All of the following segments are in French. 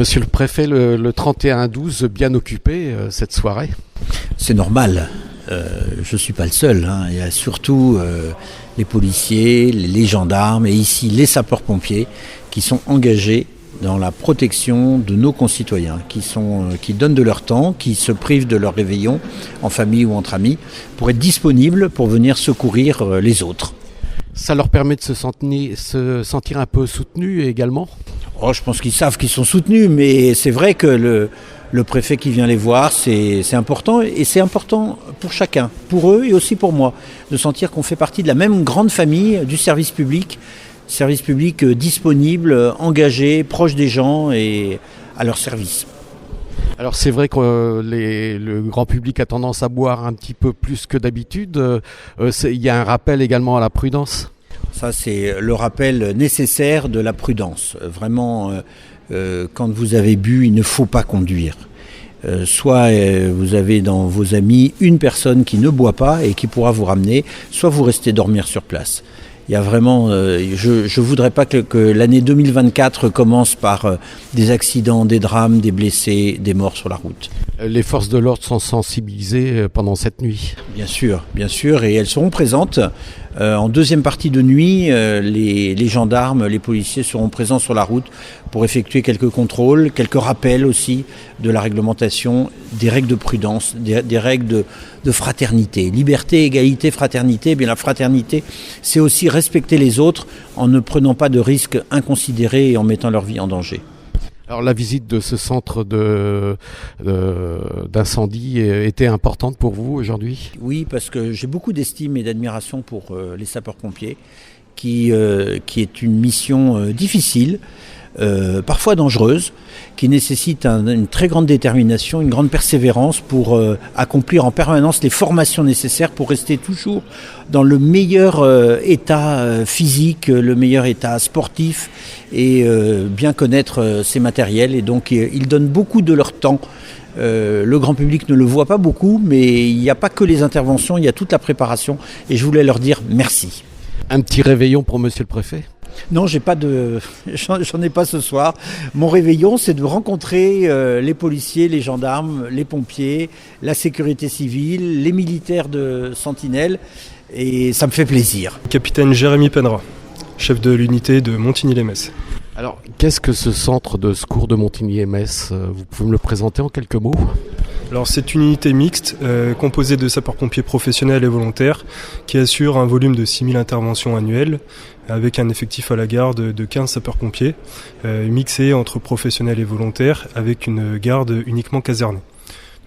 Monsieur le préfet, le 31-12, bien occupé cette soirée. C'est normal, je ne suis pas le seul. Il y a surtout les policiers, les gendarmes et ici les sapeurs-pompiers qui sont engagés dans la protection de nos concitoyens, qui donnent de leur temps, qui se privent de leur réveillon en famille ou entre amis pour être disponibles pour venir secourir les autres. Ça leur permet de se sentir un peu soutenus également ? Je pense qu'ils savent qu'ils sont soutenus, mais c'est vrai que le préfet qui vient les voir, c'est important, et c'est important pour chacun, pour eux et aussi pour moi, de sentir qu'on fait partie de la même grande famille du service public disponible, engagé, proche des gens et à leur service. Alors c'est vrai que le grand public a tendance à boire un petit peu plus que d'habitude. Il y a un rappel également à la prudence. Ça, c'est le rappel nécessaire de la prudence. Vraiment, quand vous avez bu, il ne faut pas conduire. Soit vous avez dans vos amis une personne qui ne boit pas et qui pourra vous ramener, soit vous restez dormir sur place. Il y a vraiment, je voudrais pas que l'année 2024 commence par des accidents, des drames, des blessés, des morts sur la route. Les forces de l'ordre sont sensibilisées pendant cette nuit. Bien sûr, et elles seront présentes. En deuxième partie de nuit, les gendarmes, les policiers seront présents sur la route pour effectuer quelques contrôles, quelques rappels aussi de la réglementation, des règles de prudence, des règles de fraternité. Liberté, égalité, fraternité. Eh bien, la fraternité, c'est aussi respecter les autres en ne prenant pas de risques inconsidérés et en mettant leur vie en danger. Alors la visite de ce centre d'incendie était importante pour vous aujourd'hui ? Oui, parce que j'ai beaucoup d'estime et d'admiration pour les sapeurs-pompiers, qui est une mission difficile, parfois dangereuse, qui nécessite une très grande détermination, une grande persévérance pour accomplir en permanence les formations nécessaires pour rester toujours dans le meilleur état physique, le meilleur état sportif et bien connaître ses matériels. Et donc ils donnent beaucoup de leur temps. Le grand public ne le voit pas beaucoup, mais il n'y a pas que les interventions, il y a toute la préparation. Et je voulais leur dire merci. Un petit réveillon pour monsieur le préfet ? Non, j'en ai pas ce soir. Mon réveillon, c'est de rencontrer les policiers, les gendarmes, les pompiers, la sécurité civile, les militaires de Sentinelle, et ça me fait plaisir. Capitaine Jérémy Penra, chef de l'unité de Montigny-lès-Metz. Alors, qu'est-ce que ce centre de secours de Montigny-lès-Metz ? Vous pouvez me le présenter en quelques mots ? Alors, c'est une unité mixte composée de sapeurs-pompiers professionnels et volontaires qui assure un volume de 6000 interventions annuelles avec un effectif à la garde de 15 sapeurs-pompiers mixés entre professionnels et volontaires avec une garde uniquement casernée.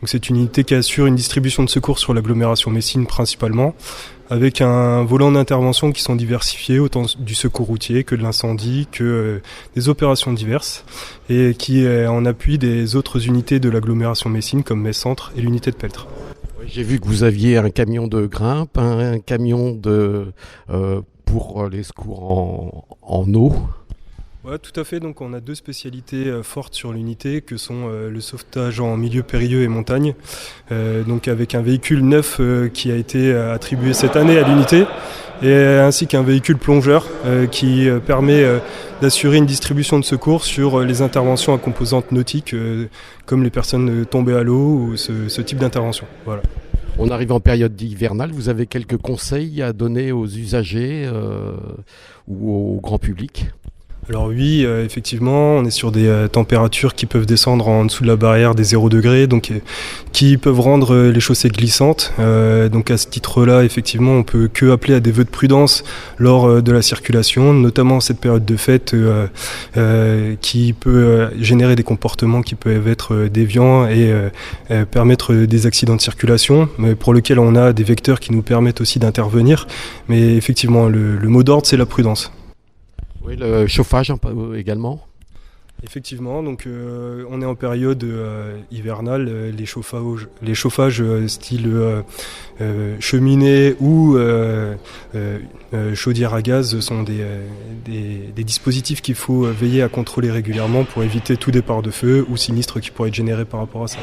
Donc, c'est une unité qui assure une distribution de secours sur l'agglomération messine principalement, avec un volant d'intervention qui sont diversifiés, autant du secours routier que de l'incendie, que des opérations diverses, et qui est en appui des autres unités de l'agglomération messine comme Metz Centre et l'unité de Peltre. J'ai vu que vous aviez un camion de grimpe, un camion pour les secours en eau. Ouais, tout à fait. Donc on a deux spécialités fortes sur l'unité que sont le sauvetage en milieu périlleux et montagne. Donc avec un véhicule neuf qui a été attribué cette année à l'unité et ainsi qu'un véhicule plongeur qui permet d'assurer une distribution de secours sur les interventions à composantes nautiques comme les personnes tombées à l'eau ou ce type d'intervention. Voilà. On arrive en période hivernale, vous avez quelques conseils à donner aux usagers ou au grand public ? Alors oui, effectivement, on est sur des températures qui peuvent descendre en dessous de la barrière des 0 degrés, donc qui peuvent rendre les chaussées glissantes. Donc à ce titre-là, effectivement, on peut que appeler à des vœux de prudence lors de la circulation, notamment cette période de fête qui peut générer des comportements qui peuvent être déviants et permettre des accidents de circulation, mais pour lesquels on a des vecteurs qui nous permettent aussi d'intervenir. Mais effectivement, le mot d'ordre, c'est la prudence. Oui, le chauffage également. Effectivement, donc on est en période hivernale. Les chauffages style cheminée ou chaudière à gaz sont des dispositifs qu'il faut veiller à contrôler régulièrement pour éviter tout départ de feu ou sinistre qui pourrait être généré par rapport à ça.